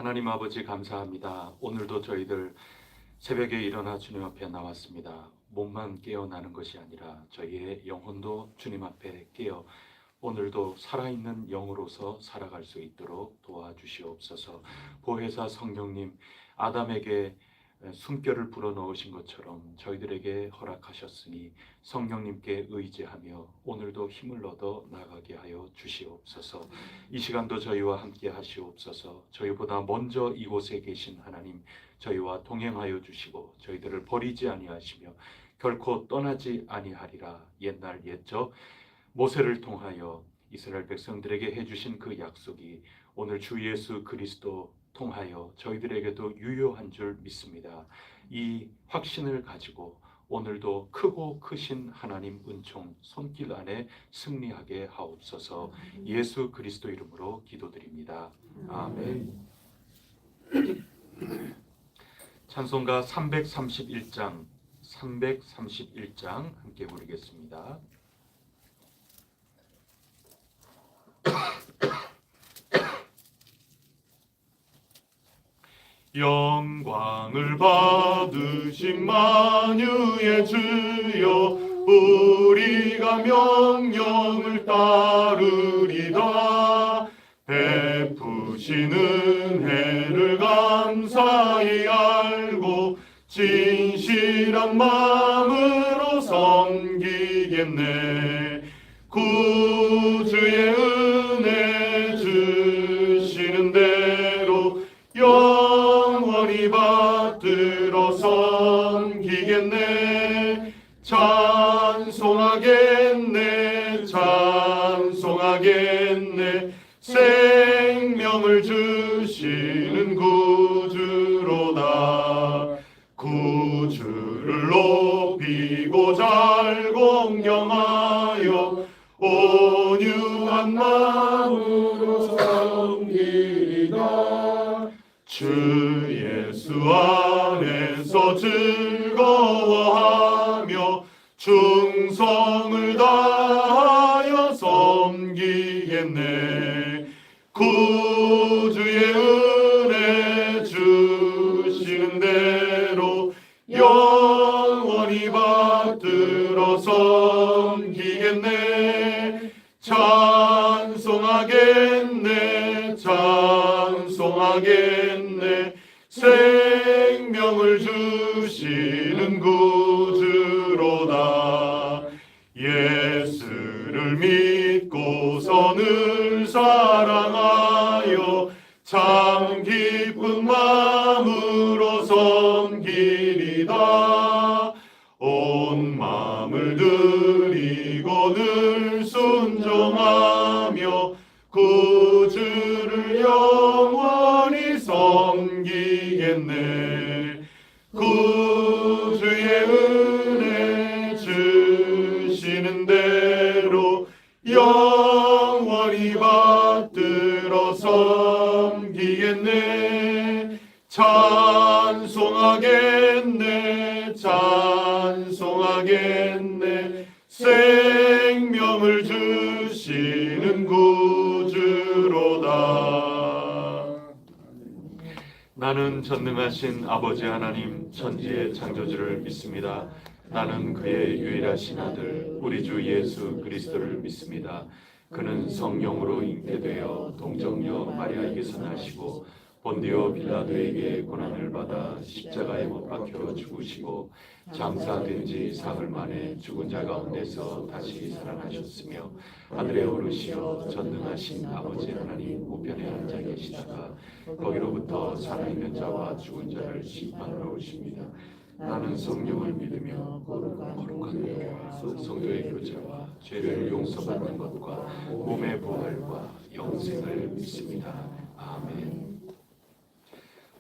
하나님 아버지 감사합니다. 오늘도 저희들 새벽에 일어나 주님 앞에 나왔습니다. 몸만 깨어나는 것이 아니라 저희의 영혼도 주님 앞에 깨어 오늘도 살아있는 영으로서 살아갈 수 있도록 도와주시옵소서. 보혜사 성령님, 아담에게 숨결을 불어넣으신 것처럼 저희들에게 허락하셨으니 성령님께 의지하며 오늘도 힘을 얻어 나가게 하여 주시옵소서. 이 시간도 저희와 함께 하시옵소서. 저희보다 먼저 이곳에 계신 하나님, 저희와 동행하여 주시고 저희들을 버리지 아니하시며 결코 떠나지 아니하리라. 옛날 옛적 모세를 통하여 이스라엘 백성들에게 해주신 그 약속이 오늘 주 예수 그리스도 통하여 저희들에게도 유효한 줄 믿습니다. 이 확신을 가지고 오늘도 크고 크신 하나님 은총 손길 안에 승리하게 하옵소서. 예수 그리스도 이름으로 기도드립니다. 아멘. 찬송가 331장 함께 부르겠습니다. 영광을 받으신 만유의 주여, 우리가 명령을 따르리다. 베푸신 은혜를 감사히 알고 진실한 마음으로 섬기겠네. 구주의 은혜 주시는 대로 영원히 받들어 섬기겠네. 찬송하겠네. 생명을 주시는 구주로다. 구주를 높이고 잘 공경하여 온유한 마음으로 섬기리다. 주 예수 안에서 즐거워하며 충성을 다하여 섬기겠네. 구주의 은혜 주시는 대로 영원히 받들어 섬기겠네. 찬송하겠네. 생명을 주시는 구주로다. 예수를 믿고서 늘 사랑하여 참 기쁜 마음으로 섬기리다. 온 마음을 드리고 늘 순종하며 구주를 영원히 섬기겠네. 구주의 은혜 주시는 대로 영원히 받들어 섬기겠네. 찬송하겠네. 생명을 주시는 구주로다. 나는 전능하신 아버지 하나님 천지의 창조주를 믿습니다. 나는 그의 유일하신 아들 우리 주 예수 그리스도를 믿습니다. 그는 성령으로 잉태되어 동정녀 마리아에게서 나시고 본디오 빌라도에게 고난을 받아 십자가에 못 박혀 죽으시고 장사된 지 사흘 만에 죽은 자 가운데서 다시 살아나셨으며 하늘에 오르시어 전능하신 아버지 하나님 우편에 앉아 계시다가 거기로부터 살아있는 자와 죽은 자를 심판하러 오십니다. 나는 성령을 믿으며 거룩한 교회와 성도의 교제와 죄를 용서받는 것과 몸의 부활과 영생을 믿습니다. 아멘.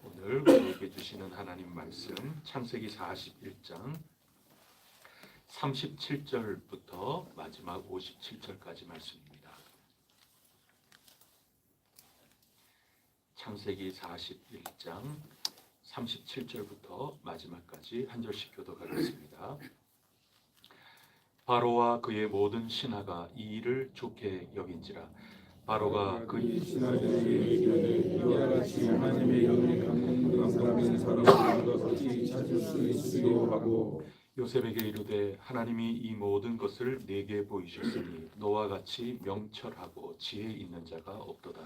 오늘 우리에게 주시는 하나님 말씀 창세기 41장 37절부터 마지막 57절까지 말씀입니다. 창세기 41장 37절부터 마지막까지 한 절씩 교독하겠습니다. 바로와 그의 모든 신하가 이 일을 좋게 여긴지라 바로가 그 이 신하들에게 이르되 이와 같이 하나님의 영에 감동받은 사람을 어찌 찾을 수 있으요 하고 요셉에게 이르되 하나님이 이 모든 것을 내게 보이셨으니 너와 같이 명철하고 지혜 있는 자가 없도다.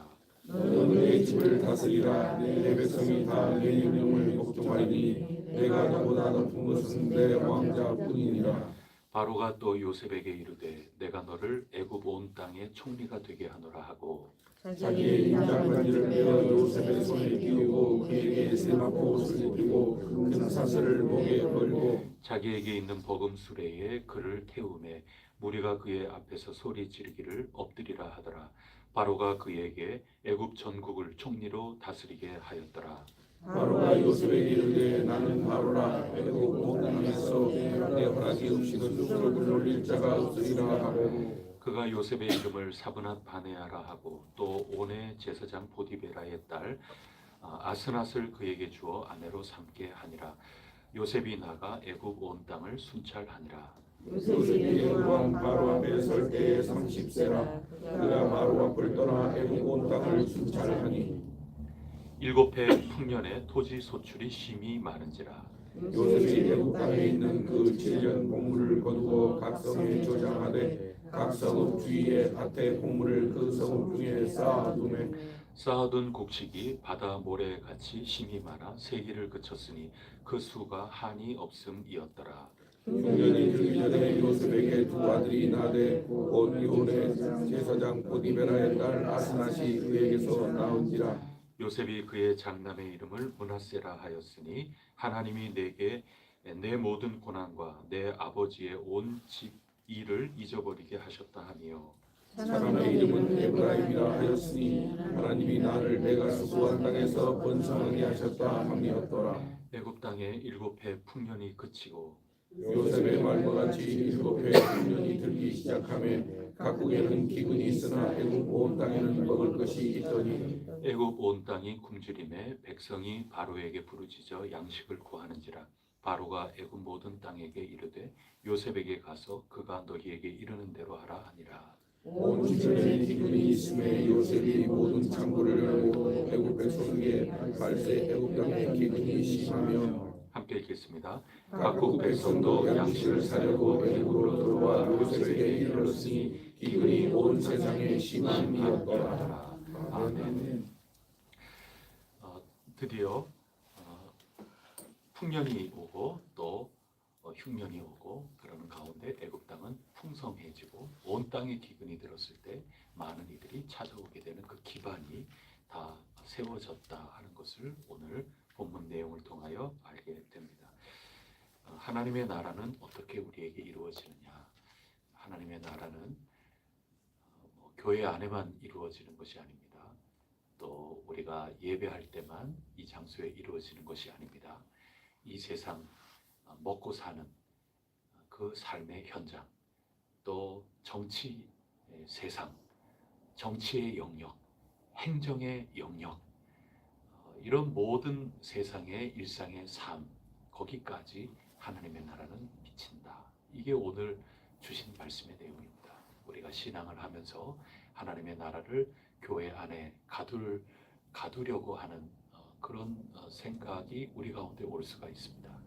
너는 내 집을 다스리라. 내 백성이 다 내 명령을 복종하리니 내가 너보다 높은 것은 내 왕자뿐이니라. 바로가 또 요셉에게 이르되 내가 너를 애굽 온 땅의 총리가 되게 하노라 하고 자기의 인장반지를 빼어 요셉의 손에 끼우고 그에게 세마포 옷을 입히고 큰 사슬을 목에 걸고 자기에게 있는 버금 수레에 그를 태우매 무리가 그의 앞에서 소리 지르기를 엎드리라 하더라. 바로가 그에게 애굽 전국을 총리로 다스리게 하였더라. 바로가 요셉에게 이르되 나는 바로라. 애굽 온 땅에서 내 허락이 없이는 누구를 놀릴 자가 없으리라 하고 그가 요셉의 이름을 사브낫 바네아라 하고 또 온의 제사장 보디베라의 딸 아스낫을 그에게 주어 아내로 삼게 하니라. 요셉이 나가 애굽 온 땅을 순찰하니라. 요셉이 왕 바로 앞에 설 때에 30세라. 그가 바로 앞을 떠나 애굽 온 땅을 순찰하니 일곱 해 풍년에 토지 소출이 심히 많은지라. 요셉이 애굽 땅에 있는 그 7년 곡물을 거두어 각 성에 저장하되 각 성읍 주위에 밭에 곡물을 그 성읍 중에 쌓아두매 쌓아둔 곡식이 바다 모래같이 심이 많아 세기를 그쳤으니 그 수가 한이 없음이었더라. 흉년이 들기 전에 요셉에게 두 아들이 나되 곧 이홀의 제사장 보디베라의 딸 아스낫이 그에게서 나온지라. 요셉이 그의 장남의 이름을 므낫세라 하였으니 하나님이 내게 내 모든 고난과 내 아버지의 온 집 일을 잊어버리게 하셨다 하며 사람의 이름은 에브라임이라 하였으니 하나님이 나를 내가 수고한 땅에서 번성하게 하셨다 함이었더라. 애굽 땅에 일곱 해 풍년이 그치고 요셉의 말과 같이 일곱 해 풍년이 들기 시작하며 각국에는 기근이 있으나 애굽 온 땅에는 먹을 것이 있더니 애굽 온 땅이 굶주림에 백성이 바로에게 부르짖어 양식을 구하는지라. 바로가 애굽 모든 땅에게 이르되 요셉에게 가서 그가 너희에게 이르는 대로 하라 하니라. 온 주변에 기근이 있음에 요셉이 모든 창고를 열고 애굽 백성에게 말세 애굽 땅에 기근이 심하며 함께 읽겠습니다. 각국 백성도 양식을 사려고 애굽으로 들어와 요셉에게 이르렀으니 기근이 온 세상에 심함이었더라. 아멘. 드디어 풍년이 오고 또 흉년이 오고 그러는 가운데 애굽 땅은 풍성해지고 온 땅에 기근이 들었을 때 많은 이들이 찾아오게 되는 그 기반이 다 세워졌다 하는 것을 오늘 본문 내용을 통하여 알게 됩니다. 하나님의 나라는 어떻게 우리에게 이루어지느냐? 하나님의 나라는 교회 안에만 이루어지는 것이 아닙니다. 또 우리가 예배할 때만 이 장소에 이루어지는 것이 아닙니다. 이 세상 먹고 사는 그 삶의 현장, 또 정치 세상, 정치의 영역, 행정의 영역, 이런 모든 세상의 일상의 삶, 거기까지 하나님의 나라는 미친다. 이게 오늘 주신 말씀의 내용입니다. 우리가 신앙을 하면서 하나님의 나라를 교회 안에 가두려고 하는 그런 생각이 우리 가운데 올 수가 있습니다.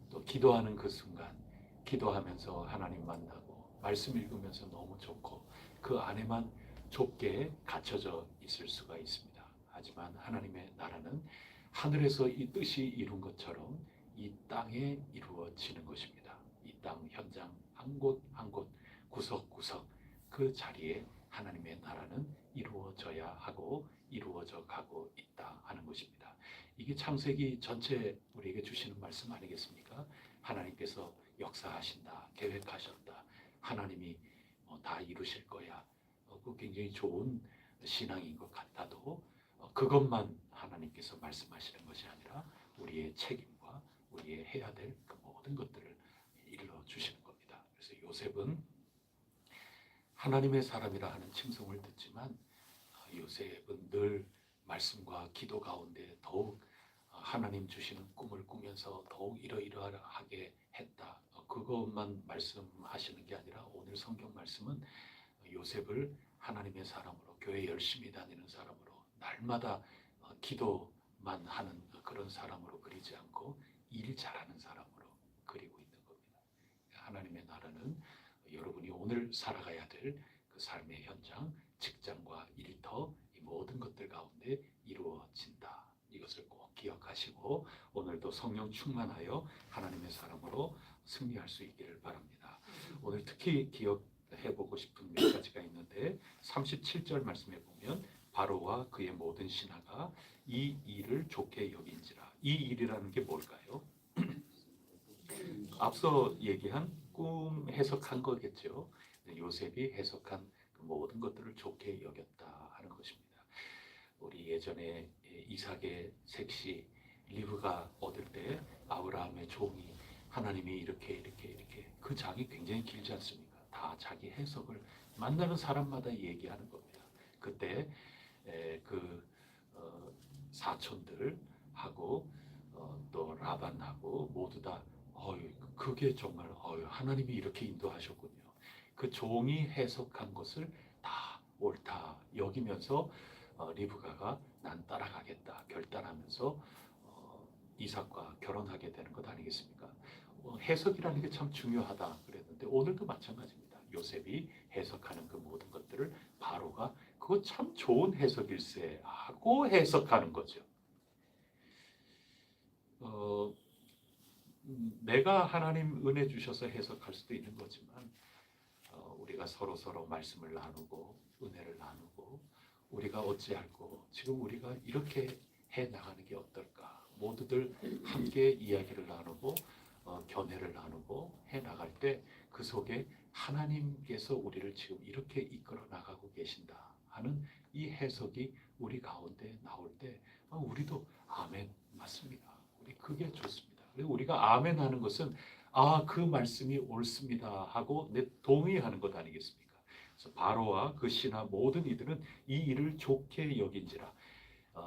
또 기도하는 그 순간, 기도하면서 하나님 만나고 말씀 읽으면서 너무 좋고 그 안에만 좁게 갇혀져 있을 수가 있습니다. 하지만 하나님의 나라는 하늘에서 이 뜻이 이룬 것처럼 이 땅에 이루어지는 것입니다. 이 땅 현장 한 곳 한 곳 구석구석 그 자리에 하나님의 나라는 이루어져야 하고 이루어져 가고 있다 하는 것입니다. 이게 창세기 전체 우리에게 주시는 말씀 아니겠습니까? 하나님께서 역사하신다, 계획하셨다, 하나님이 다 이루실 거야. 그 굉장히 좋은 신앙인 것 같아도 그것만 하나님께서 말씀하시는 것이 아니라 우리의 책임과 우리의 해야 될 그 모든 것들을 일러 주시는 겁니다. 그래서 요셉은 하나님의 사람이라 하는 칭송을 듣지만 요셉은 늘 말씀과 기도 가운데 더욱 하나님 주시는 꿈을 꾸면서 더욱 이러이러하게 했다. 그것만 말씀하시는 게 아니라 오늘 성경 말씀은 요셉을 하나님의 사람으로, 교회 열심히 다니는 사람으로, 날마다 기도만 하는 그런 사람으로 그리지 않고 일 잘하는 사람으로 그리고 있는 겁니다. 하나님의 나라는 여러분이 오늘 살아가야 될 그 삶의 현장, 직장과 일터, 이 모든 것들 가운데 이루어진다. 이것을 꼭 기억하시고 오늘도 성령 충만하여 하나님의 사람으로 승리할 수 있기를 바랍니다. 오늘 특히 기억해보고 싶은 몇 가지가 있는데 37절 말씀에 보면 바로와 그의 모든 신하가 이 일을 좋게 여긴지라. 이 일이라는 게 뭘까요? 앞서 얘기한 꿈 해석한 거겠죠. 요셉이 해석한 그 모든 것들을 좋게 여겼다 하는 것입니다. 우리 예전에 이삭의 색시 리브가 얻을 때 아브라함의 종이 하나님이 이렇게 그 장이 굉장히 길지 않습니까? 다 자기 해석을 만나는 사람마다 얘기하는 겁니다. 그때 그 사촌들하고 또 라반하고 모두 다 그게 정말 하나님이 이렇게 인도하셨군요. 그 종이 해석한 것을 다 옳다 여기면서 리브가가 난 따라가겠다 결단하면서 이삭과 결혼하게 되는 것 아니겠습니까? 해석이라는 게 참 중요하다 그랬는데 오늘도 마찬가지입니다. 요셉이 해석하는 그 모든 것들을 바로가 그거 참 좋은 해석일세 하고 해석하는 거죠. 내가 하나님 은혜 주셔서 해석할 수도 있는 거지만 우리가 서로 말씀을 나누고 은혜를 나누고 우리가 어찌할꼬 지금 우리가 이렇게 해 나가는 게 어떨까? 모두들 함께 이야기를 나누고 견해를 나누고 해 나갈 때 그 속에 하나님께서 우리를 지금 이렇게 이끌어 나가고 계신다 하는 이 해석이 우리 가운데 나올 때 우리도 아멘 맞습니다. 우리 그게 좋습니다. 그리고 우리가 아멘 하는 것은 그 말씀이 옳습니다 하고 내 동의하는 것 아니겠습니까? 그래서 바로와 그 신하 모든 이들은 이 일을 좋게 여긴지라.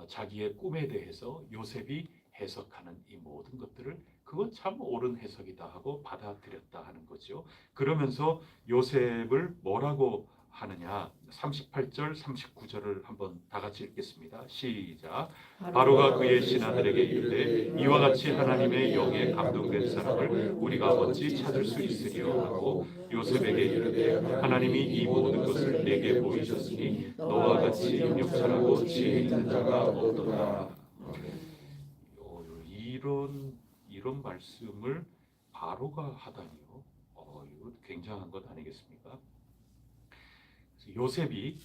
자기의 꿈에 대해서 요셉이 해석하는 이 모든 것들을 그건 참 옳은 해석이다 하고 받아들였다 하는 거죠. 그러면서 요셉을 뭐라고 하느냐 38절 39절을 한번 다 같이 읽겠습니다. 시작. 바로가 그의 신하들에게 이르되 이와 같이 하나님의 영에 감동된 사람을 우리가 어찌 찾을 수 있으리요 하고 요셉에게 이르되 하나님이 이 모든 것을 내게 보이셨으니 너와 같이 능력자라고 지혜 있는 자가 없도다. 이런 말씀을 바로가 하다니요. 이거 굉장한 것 아니겠습니까? 요셉이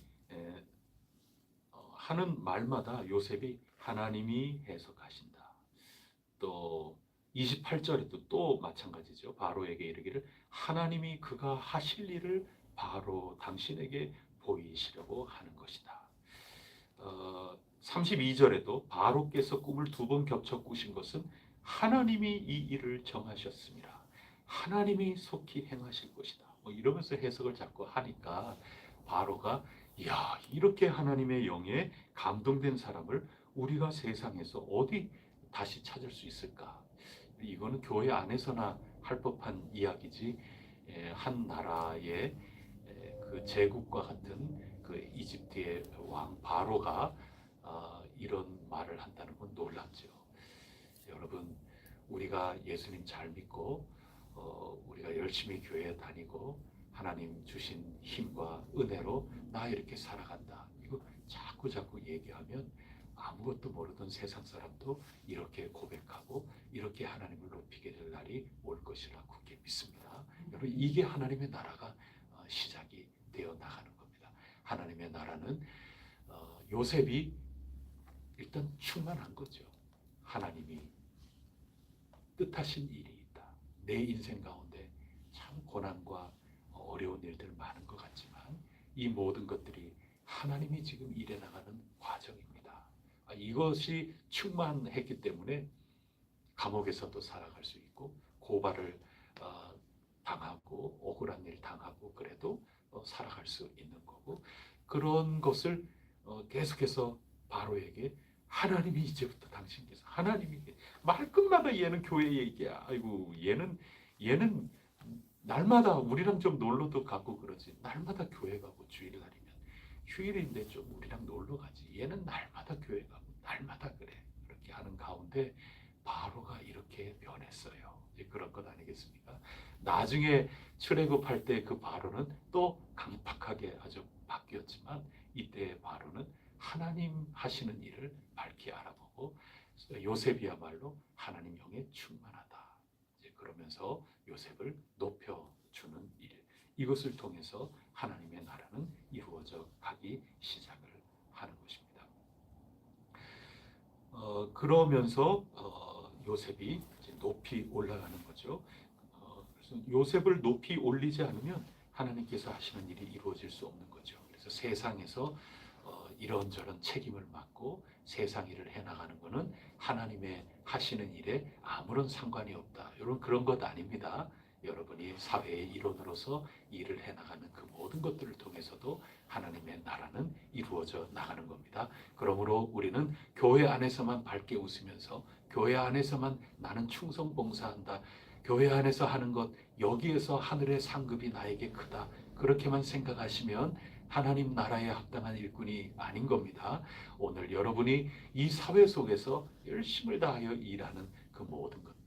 하는 말마다 요셉이 하나님이 해석하신다. 또 28절에도 또 마찬가지죠. 바로에게 이르기를 하나님이 그가 하실 일을 바로 당신에게 보이시려고 하는 것이다. 32절에도 바로께서 꿈을 2번 겹쳐 꾸신 것은 하나님이 이 일을 정하셨습니다. 하나님이 속히 행하실 것이다. 이러면서 해석을 자꾸 하니까 바로가 이렇게 하나님의 영에 감동된 사람을 우리가 세상에서 어디 다시 찾을 수 있을까? 이거는 교회 안에서나 할 법한 이야기지 한 나라의 그 제국과 같은 그 이집트의 왕 바로가 이런 말을 한다는 건 놀랍죠. 여러분 우리가 예수님 잘 믿고 우리가 열심히 교회에 다니고 하나님 주신 힘과 은혜로 나 이렇게 살아간다. 이거 자꾸 얘기하면 아무것도 모르던 세상 사람도 이렇게 고백하고 이렇게 하나님을 높이게 될 날이 올 것이라 굳게 믿습니다. 여러분 이게 하나님의 나라가 시작이 되어 나가는 겁니다. 하나님의 나라는 요셉이 일단 충만한 거죠. 하나님이 뜻하신 일이 있다. 내 인생 가운데 참 고난과 어려운 일들 많은 것 같지만 이 모든 것들이 하나님이 지금 일해 나가는 과정입니다. 이것이 충만했기 때문에 감옥에서도 살아갈 수 있고 고발을 당하고 억울한 일 당하고 그래도 살아갈 수 있는 거고 그런 것을 계속해서 바로에게 하나님이 이제부터 당신께서 하나님이 말끝마다 얘는 교회 얘기야. 아이고 얘는 날마다 우리랑 좀 놀러도 가고 그러지. 날마다 교회 가고 주일날이면 휴일인데 좀 우리랑 놀러 가지. 얘는 날마다 교회 가고 날마다 그래. 그렇게 하는 가운데 바로가 이렇게 변했어요. 이제 그런 것 아니겠습니까? 나중에 출애굽할 때 그 바로는 또 강팍하게 아주 바뀌었지만 이때의 바로는 하나님 하시는 일을 밝히 알아보고 요셉이야말로 하나님 영에 충만하다. 이제 그러면서 요셉을 높여주는 일. 이것을 통해서 하나님의 나라는 이루어져 가기 시작을 하는 것입니다. 그러면서 요셉이 이제 높이 올라가는 거죠. 그래서 요셉을 높이 올리지 않으면 하나님께서 하시는 일이 이루어질 수 없는 거죠. 그래서 세상에서 이런저런 책임을 맡고 세상 일을 해나가는 것은 하나님의 하시는 일에 아무런 상관이 없다. 이런 그런 것 아닙니다. 여러분이 사회의 일원으로서 일을 해나가는 그 모든 것들을 통해서도 하나님의 나라는 이루어져 나가는 겁니다. 그러므로 우리는 교회 안에서만 밝게 웃으면서 교회 안에서만 나는 충성 봉사한다. 교회 안에서 하는 것 여기에서 하늘의 상급이 나에게 크다. 그렇게만 생각하시면 하나님 나라에 합당한 일꾼이 아닌 겁니다. 오늘 여러분이 이 사회 속에서 열심을 다하여 일하는 그 모든 것들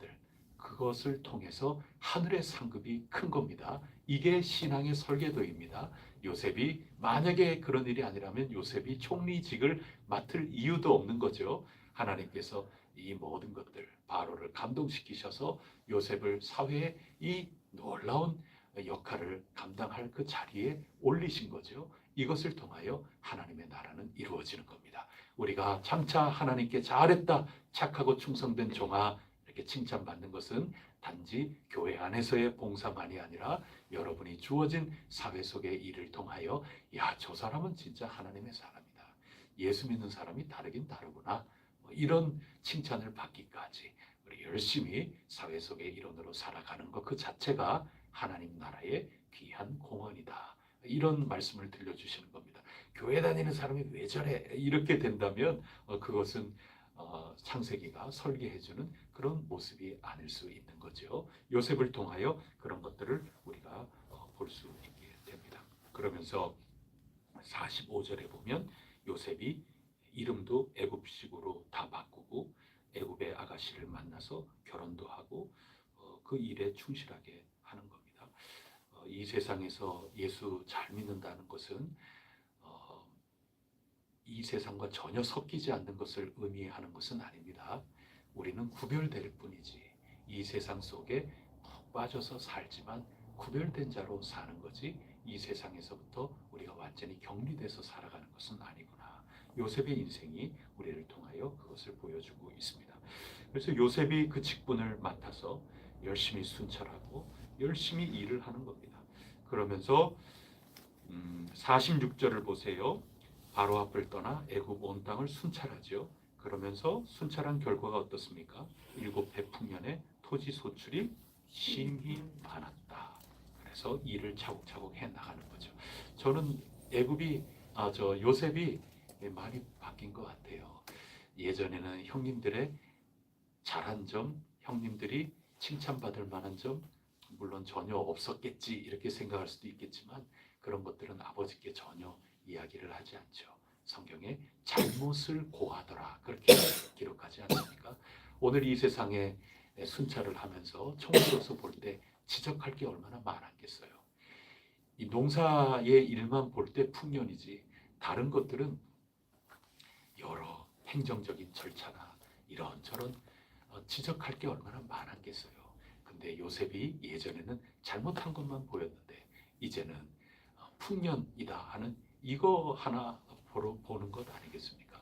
그것을 통해서 하늘의 상급이 큰 겁니다. 이게 신앙의 설계도입니다. 요셉이 만약에 그런 일이 아니라면 요셉이 총리직을 맡을 이유도 없는 거죠. 하나님께서 이 모든 것들 바로를 감동시키셔서 요셉을 사회의 이 놀라운 역할을 감당할 그 자리에 올리신 거죠. 이것을 통하여 하나님의 나라는 이루어지는 겁니다. 우리가 장차 하나님께 잘했다, 착하고 충성된 종아 이렇게 칭찬받는 것은 단지 교회 안에서의 봉사만이 아니라 여러분이 주어진 사회 속의 일을 통하여 야, 저 사람은 진짜 하나님의 사람이다. 예수 믿는 사람이 다르긴 다르구나. 이런 칭찬을 받기까지 우리 열심히 사회 속의 일원으로 살아가는 것 그 자체가 하나님 나라의 귀한 공헌이다. 이런 말씀을 들려주시는 겁니다. 교회 다니는 사람이 왜 저래? 이렇게 된다면 그것은 창세기가 설계해주는 그런 모습이 아닐 수 있는 거죠. 요셉을 통하여 그런 것들을 우리가 볼 수 있게 됩니다. 그러면서 45절에 보면 요셉이 이름도 애굽식으로 다 바꾸고 애굽의 아가씨를 만나서 결혼도 하고 그 일에 충실하게 하는 겁니다. 이 세상에서 예수 잘 믿는다는 것은 이 세상과 전혀 섞이지 않는 것을 의미하는 것은 아닙니다. 우리는 구별될 뿐이지 이 세상 속에 푹 빠져서 살지만 구별된 자로 사는 거지 이 세상에서부터 우리가 완전히 격리돼서 살아가는 것은 아니구나. 요셉의 인생이 우리를 통하여 그것을 보여주고 있습니다. 그래서 요셉이 그 직분을 맡아서 열심히 순찰하고 열심히 일을 하는 겁니다. 그러면서 46절을 보세요. 바로 앞을 떠나 애굽 온 땅을 순찰하죠. 그러면서 순찰한 결과가 어떻습니까? 7해 풍년에 토지 소출이 심히 많았다. 그래서 일을 차곡차곡 해 나가는 거죠. 저는 요셉이 많이 바뀐 것 같아요. 예전에는 형님들의 잘한 점, 형님들이 칭찬받을 만한 점 물론 전혀 없었겠지 이렇게 생각할 수도 있겠지만 그런 것들은 아버지께 전혀 이야기를 하지 않죠. 성경에 잘못을 고하더라 그렇게 기록하지 않습니까? 오늘 이 세상에 순찰을 하면서 총리로서 볼 때 지적할 게 얼마나 많았겠어요. 이 농사의 일만 볼 때 풍년이지 다른 것들은 여러 행정적인 절차나 이런저런 지적할 게 얼마나 많았겠어요. 근데 요셉이 예전에는 잘못한 것만 보였는데 이제는 풍년이다 하는 이거 하나 보는 것 아니겠습니까?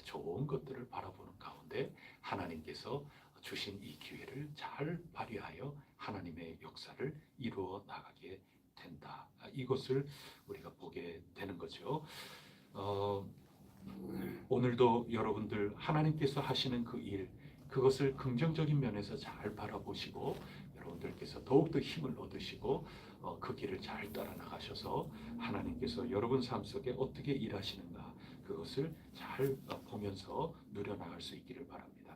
좋은 것들을 바라보는 가운데 하나님께서 주신 이 기회를 잘 발휘하여 하나님의 역사를 이루어 나가게 된다. 이것을 우리가 보게 되는 거죠. 오늘도 여러분들 하나님께서 하시는 그 일, 그것을 긍정적인 면에서 잘 바라보시고 여러분들께서 더욱더 힘을 얻으시고 그 길을 잘 따라 나가셔서 하나님께서 여러분 삶 속에 어떻게 일하시는가 그것을 잘 보면서 누려나갈 수 있기를 바랍니다.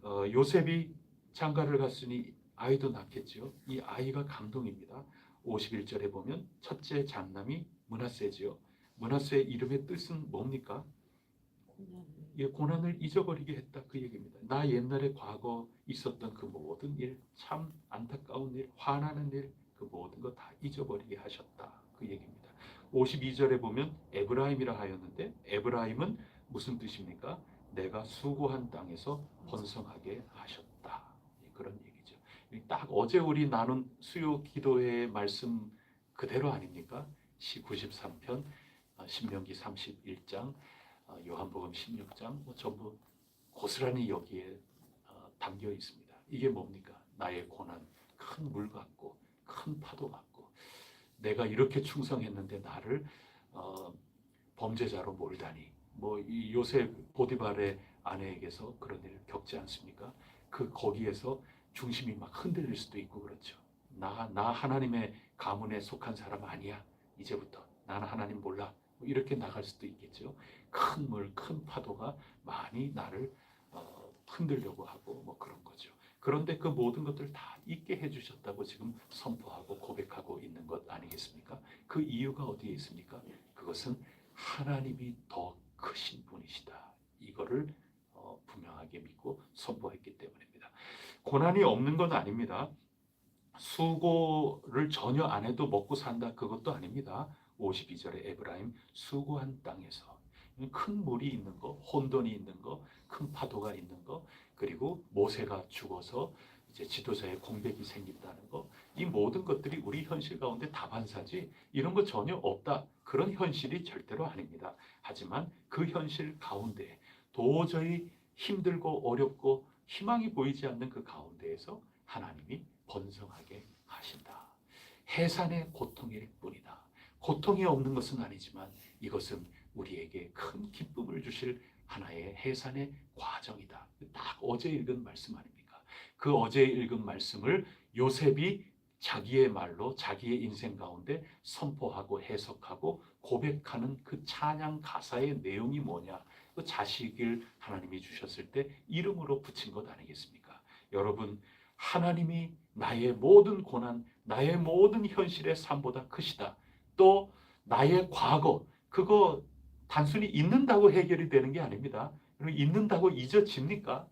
요셉이 장가를 갔으니 아이도 낳겠죠. 이 아이가 감동입니다. 51절에 보면 첫째 장남이 므낫세지요. 므낫세의 이름의 뜻은 뭡니까? 예, 고난을 잊어버리게 했다 그 얘기입니다. 나 옛날에 과거 있었던 그 모든 일, 참 안타까운 일, 화나는 일, 그 모든 거 다 잊어버리게 하셨다 그 얘기입니다. 52절에 보면 에브라임이라 하였는데 에브라임은 무슨 뜻입니까? 내가 수고한 땅에서 번성하게 하셨다. 그런 얘기죠. 딱 어제 우리 나눈 수요 기도의 말씀 그대로 아닙니까? 시 93편, 신명기 31장, 요한복음 16장 전부 고스란히 여기에 담겨 있습니다. 이게 뭡니까? 나의 고난, 큰 물 같고 큰 파도 같고 내가 이렇게 충성했는데 나를 범죄자로 몰다니. 이 요셉 보디발의 아내에게서 그런 일을 겪지 않습니까? 거기에서 중심이 막 흔들릴 수도 있고 그렇죠. 나 하나님의 가문에 속한 사람 아니야. 이제부터 나는 하나님 몰라. 이렇게 나갈 수도 있겠죠. 큰 물, 큰 파도가 많이 나를 흔들려고 하고 그런 거죠. 그런데 그 모든 것들 다 잊게 해주셨다고 지금 선포하고 고백하고 있는 것 아니겠습니까? 그 이유가 어디에 있습니까? 그것은 하나님이 더 크신 분이시다. 이거를 분명하게 믿고 선포했기 때문입니다. 고난이 없는 건 아닙니다. 수고를 전혀 안 해도 먹고 산다 그것도 아닙니다. 52절에 에브라임 수고한 땅에서 큰 물이 있는 거, 혼돈이 있는 거, 큰 파도가 있는 거, 그리고 모세가 죽어서 이제 지도자의 공백이 생긴다는 거, 이 모든 것들이 우리 현실 가운데 다반사지 이런 거 전혀 없다. 그런 현실이 절대로 아닙니다. 하지만 그 현실 가운데 도저히 힘들고 어렵고 희망이 보이지 않는 그 가운데에서 하나님이 번성하게 하신다. 해산의 고통일 뿐이다. 고통이 없는 것은 아니지만 이것은 우리에게 큰 기쁨을 주실 하나의 해산의 과정이다. 딱 어제 읽은 말씀 아닙니까? 그 어제 읽은 말씀을 요셉이 자기의 말로 자기의 인생 가운데 선포하고 해석하고 고백하는 그 찬양 가사의 내용이 뭐냐? 그 자식을 하나님이 주셨을 때 이름으로 붙인 것 아니겠습니까? 여러분, 하나님이 나의 모든 고난, 나의 모든 현실의 삶보다 크시다. 또 나의 과거, 그거 단순히 잊는다고 해결이 되는 게 아닙니다. 잊는다고 잊어집니까?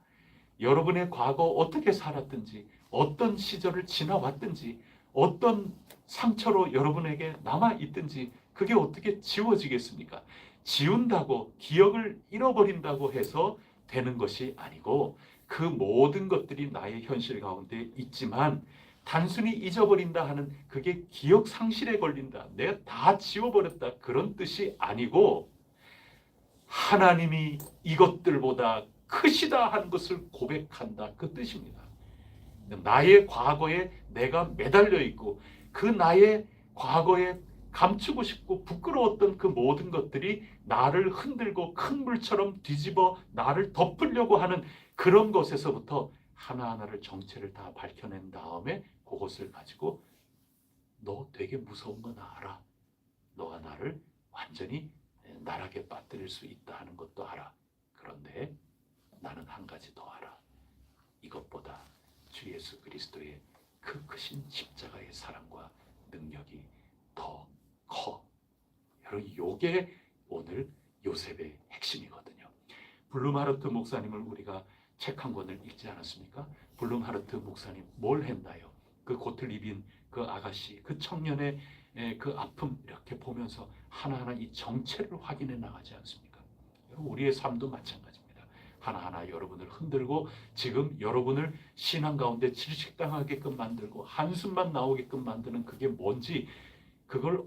여러분의 과거 어떻게 살았든지, 어떤 시절을 지나왔든지, 어떤 상처로 여러분에게 남아있든지 그게 어떻게 지워지겠습니까? 지운다고, 기억을 잃어버린다고 해서 되는 것이 아니고 그 모든 것들이 나의 현실 가운데 있지만 단순히 잊어버린다 하는 그게 기억 상실에 걸린다. 내가 다 지워버렸다. 그런 뜻이 아니고 하나님이 이것들보다 크시다 하는 것을 고백한다. 그 뜻입니다. 나의 과거에 내가 매달려 있고 그 나의 과거에 감추고 싶고 부끄러웠던 그 모든 것들이 나를 흔들고 큰 물처럼 뒤집어 나를 덮으려고 하는 그런 것에서부터 하나하나를 정체를 다 밝혀낸 다음에 그것을 가지고 너 되게 무서운 거 나 알아. 너가 나를 완전히 나락에 빠뜨릴 수 있다 하는 것도 알아. 그런데 나는 한 가지 더 알아. 이것보다 주 예수 그리스도의 그 크신 십자가의 사랑과 능력이 더 커. 여러분, 이게 오늘 요셉의 핵심이거든요. 블룸하르트 목사님을 우리가 책 한 권을 읽지 않았습니까? 블룸하르트 목사님 뭘 했나요? 그 고틀 입인 그 아가씨, 그 청년의 그 아픔 이렇게 보면서 하나하나 이 정체를 확인해 나가지 않습니까? 여러분, 우리의 삶도 마찬가지입니다. 하나하나 여러분을 흔들고 지금 여러분을 신앙 가운데 질식당하게끔 만들고 한숨만 나오게끔 만드는 그게 뭔지 그걸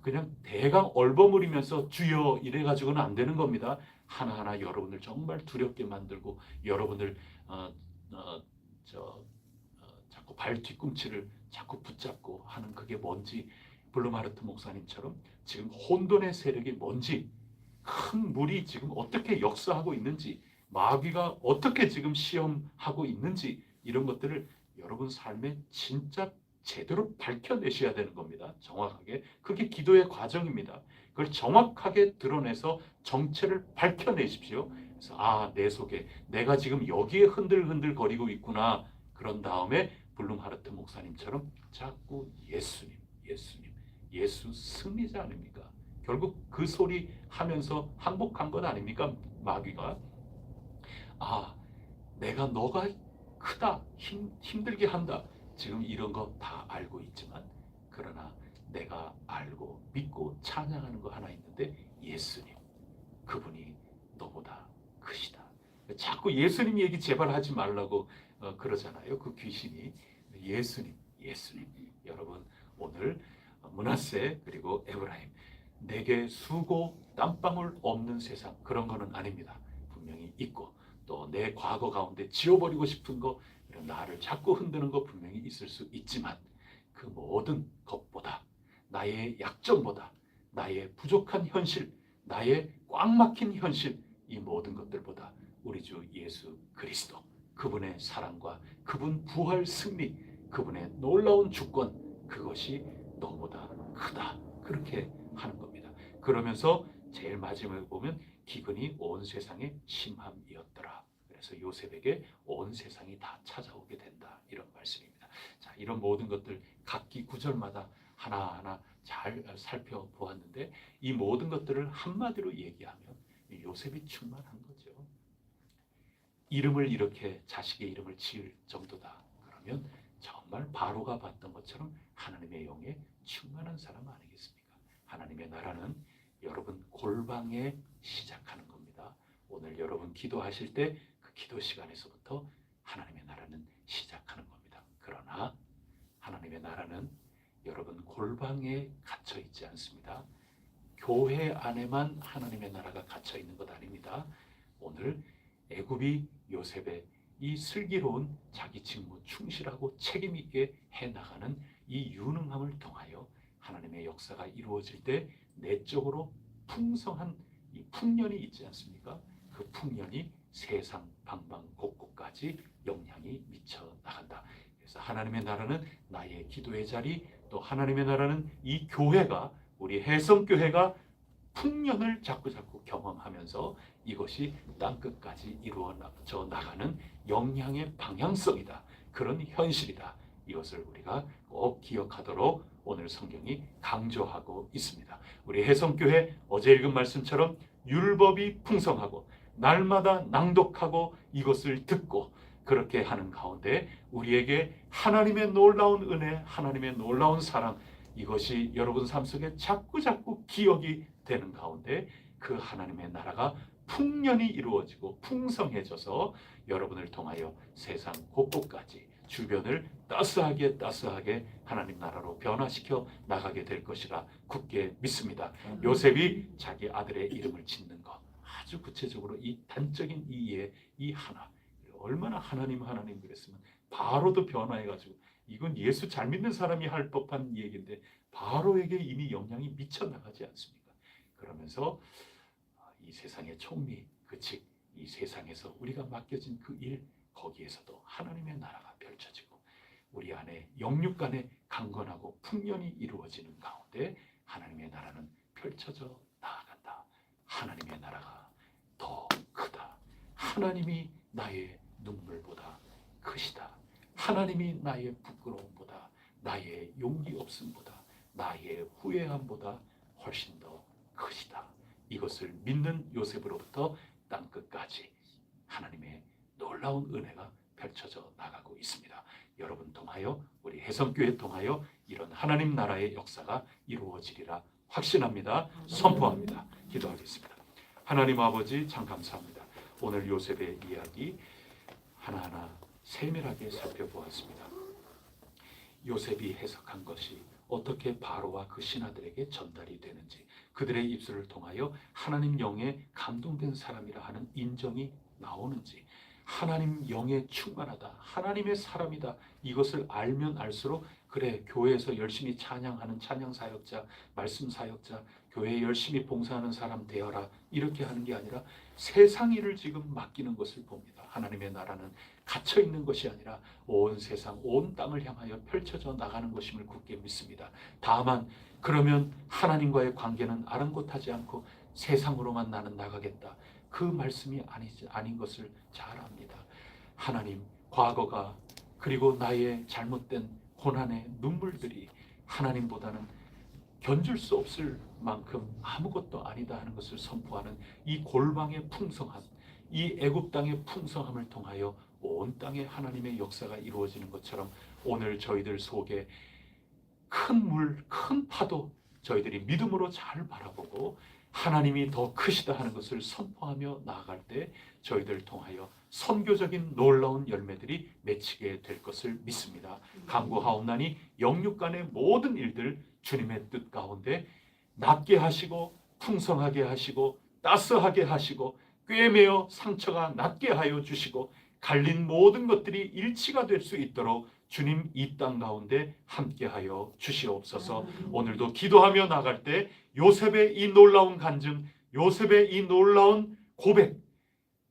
그냥 대강 얼버무리면서 주여 이래가지고는 안 되는 겁니다. 하나하나 여러분을 정말 두렵게 만들고 여러분을 자꾸 발 뒤꿈치를 자꾸 붙잡고 하는 그게 뭔지 블룸하르트 목사님처럼 지금 혼돈의 세력이 뭔지 큰 물이 지금 어떻게 역사하고 있는지 마귀가 어떻게 지금 시험하고 있는지 이런 것들을 여러분 삶에 진짜 제대로 밝혀내셔야 되는 겁니다. 정확하게. 그게 기도의 과정입니다. 그걸 정확하게 드러내서 정체를 밝혀내십시오. 그래서 내 속에 내가 지금 여기에 흔들흔들 거리고 있구나. 그런 다음에 블룸하르트 목사님처럼 자꾸 예수님, 예수 승리자 아닙니까? 결국 그 소리 하면서 항복한 것 아닙니까? 마귀가. 아, 내가 너가 크다, 힘들게 한다. 지금 이런 거 다 알고 있지만, 그러나 내가 알고 믿고 찬양하는 거 하나 있는데, 예수님, 그분이 너보다 크시다. 자꾸 예수님 얘기 제발 하지 말라고 그러잖아요. 그 귀신이. 예수님, 예수님. 여러분, 오늘 므낫세 그리고 에브라임, 내게 수고 땀방울 없는 세상, 그런 거는 아닙니다. 분명히 있고, 또 내 과거 가운데 지워버리고 싶은 거, 나를 자꾸 흔드는 거 분명히 있을 수 있지만, 그 모든 것보다, 나의 약점보다, 나의 부족한 현실, 나의 꽉 막힌 현실, 이 모든 것들보다 우리 주 예수 그리스도, 그분의 사랑과 그분 부활 승리, 그분의 놀라운 주권, 그것이 너보다 크다. 그렇게 하는 겁니다. 그러면서 제일 마지막에 보면 기근이 온 세상에 심함이었더라. 그래서 요셉에게 온 세상이 다 찾아오게 된다. 이런 말씀입니다. 자, 이런 모든 것들 각기 구절마다 하나하나 잘 살펴보았는데, 이 모든 것들을 한마디로 얘기하면 요셉이 충만한 거죠. 이름을 이렇게 자식의 이름을 지을 정도다. 그러면 정말 바로가 봤던 것처럼 하나님의 영에 충만한 사람 아니겠습니까? 하나님의 나라는 여러분 골방에 시작하는 겁니다. 오늘 여러분 기도하실 때 그 기도 시간에서부터 하나님의 나라는 시작하는 겁니다. 그러나 하나님의 나라는 여러분 골방에 갇혀 있지 않습니다. 교회 안에만 하나님의 나라가 갇혀 있는 것 아닙니다. 오늘 애굽이 요셉의 이 슬기로운 자기 직무 충실하고 책임 있게 해나가는 이 유능함을 통하여 하나님의 역사가 이루어질 때 내적으로 풍성한 이 풍년이 있지 않습니까? 그 풍년이 세상 방방곡곡까지 영향이 미쳐 나간다. 그래서 하나님의 나라는 나의 기도의 자리, 또 하나님의 나라는 이 교회가, 우리 해성교회가 풍년을 자꾸 경험하면서 이것이 땅끝까지 이루어져 나가는 영향의 방향성이다. 그런 현실이다. 이것을 우리가 꼭 기억하도록 오늘 성경이 강조하고 있습니다. 우리 해성교회 어제 읽은 말씀처럼 율법이 풍성하고 날마다 낭독하고 이것을 듣고 그렇게 하는 가운데 우리에게 하나님의 놀라운 은혜, 하나님의 놀라운 사랑, 이것이 여러분 삶 속에 자꾸 기억이 되는 가운데 그 하나님의 나라가 풍년이 이루어지고 풍성해져서 여러분을 통하여 세상 곳곳까지 주변을 따스하게 하나님 나라로 변화시켜 나가게 될 것이라 굳게 믿습니다. 요셉이 자기 아들의 이름을 짓는 것, 아주 구체적으로 이 단적인 이해, 이 하나, 얼마나 하나님 그랬으면 바로도 변화해가지고, 이건 예수 잘 믿는 사람이 할 법한 얘기인데 바로에게 이미 영향이 미쳐나가지 않습니까? 그러면서 이 세상의 총리, 즉 이 세상에서 우리가 맡겨진 그 일, 거기에서도 하나님의 나라가 펼쳐지고 우리 안에 영육 간에 강건하고 풍년이 이루어지는 가운데 하나님의 나라는 펼쳐져 나아간다. 하나님의 나라가 더 크다. 하나님이 나의 눈물보다 크시다. 하나님이 나의 부끄러움보다, 나의 용기 없음보다, 나의 후회함보다 훨씬 더 크시다. 이것을 믿는 요셉으로부터 땅끝까지 하나님의 놀라운 은혜가 펼쳐져 나가고 있습니다. 여러분 통하여, 우리 해성교회 통하여 이런 하나님 나라의 역사가 이루어지리라 확신합니다. 선포합니다. 기도하겠습니다. 하나님 아버지, 참 감사합니다. 오늘 요셉의 이야기 하나하나 세밀하게 살펴보았습니다. 요셉이 해석한 것이 어떻게 바로와 그 신하들에게 전달이 되는지, 그들의 입술을 통하여 하나님 영에 감동된 사람이라 하는 인정이 나오는지, 하나님 영에 충만하다, 하나님의 사람이다, 이것을 알면 알수록 그래, 교회에서 열심히 찬양하는 찬양사역자, 말씀사역자, 교회에 열심히 봉사하는 사람 되어라, 이렇게 하는 게 아니라 세상 일을 지금 맡기는 것을 봅니다. 하나님의 나라는 갇혀있는 것이 아니라 온 세상, 온 땅을 향하여 펼쳐져 나가는 것임을 굳게 믿습니다. 다만 그러면 하나님과의 관계는 아랑곳하지 않고 세상으로만 나는 나가겠다, 그 말씀이 아닌 것을 잘 압니다. 하나님, 과거가, 그리고 나의 잘못된 고난의 눈물들이 하나님보다는 견줄 수 없을 만큼 아무것도 아니다 하는 것을 선포하는 이 골방의 풍성함, 이 애굽 땅의 풍성함을 통하여 온 땅에 하나님의 역사가 이루어지는 것처럼 오늘 저희들 속에 큰 물, 큰 파도 저희들이 믿음으로 잘 바라보고 하나님이 더 크시다 하는 것을 선포하며 나아갈 때 저희들을 통하여 선교적인 놀라운 열매들이 맺히게 될 것을 믿습니다. 간구하옵나니 영육간의 모든 일들 주님의 뜻 가운데 낫게 하시고 풍성하게 하시고 따스하게 하시고 꿰매어 상처가 낫게 하여 주시고 갈린 모든 것들이 일치가 될 수 있도록 주님 이 땅 가운데 함께하여 주시옵소서. 오늘도 기도하며 나갈 때 요셉의 이 놀라운 간증, 요셉의 이 놀라운 고백,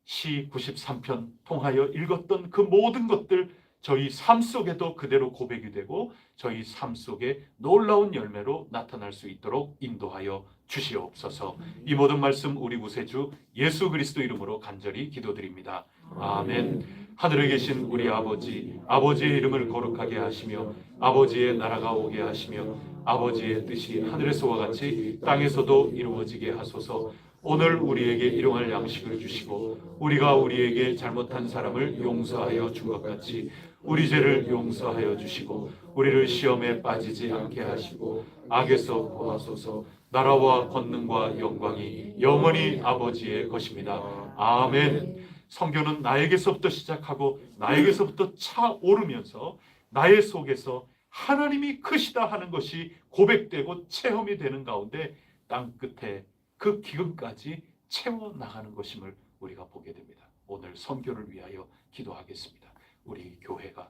시 93편 통하여 읽었던 그 모든 것들 저희 삶 속에도 그대로 고백이 되고 저희 삶 속에 놀라운 열매로 나타날 수 있도록 인도하여 주시옵소서. 이 모든 말씀 우리 구세주 예수 그리스도 이름으로 간절히 기도드립니다. 아멘. 하늘에 계신 우리 아버지, 아버지의 이름을 거룩하게 하시며 아버지의 나라가 오게 하시며 아버지의 뜻이 하늘에서와 같이 땅에서도 이루어지게 하소서. 오늘 우리에게 일용할 양식을 주시고 우리가 우리에게 잘못한 사람을 용서하여 준 것 같이 우리 죄를 용서하여 주시고 우리를 시험에 빠지지 않게 하시고 악에서 구하소서. 나라와 권능과 영광이 영원히 아버지의 것입니다. 아멘. 성교는 나에게서부터 시작하고 나에게서부터 차오르면서 나의 속에서 하나님이 크시다 하는 것이 고백되고 체험이 되는 가운데 땅 끝에 그 기근까지 채워나가는 것임을 우리가 보게 됩니다. 오늘 선교를 위하여 기도하겠습니다. 우리 교회가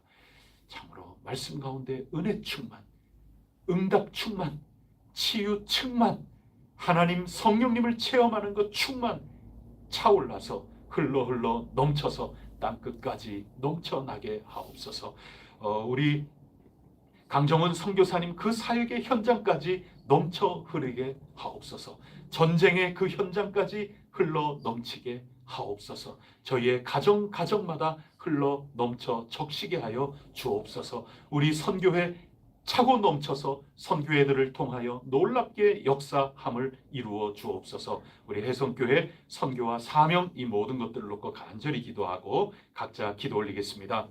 참으로 말씀 가운데 은혜 충만, 응답 충만, 치유 충만, 하나님 성령님을 체험하는 것 충만 차올라서 흘러 넘쳐서 땅끝까지 넘쳐나게 하옵소서. 우리 강정은 선교사님 그 사역의 현장까지 넘쳐 흐르게 하옵소서. 전쟁의 그 현장까지 흘러 넘치게 하옵소서. 저희의 가정마다 흘러 넘쳐 적시게 하여 주옵소서. 우리 선교회 차고 넘쳐서 선교회들을 통하여 놀랍게 역사함을 이루어 주옵소서. 우리 혜성교회 선교와 사명 이 모든 것들을 놓고 간절히 기도하고 각자 기도 올리겠습니다.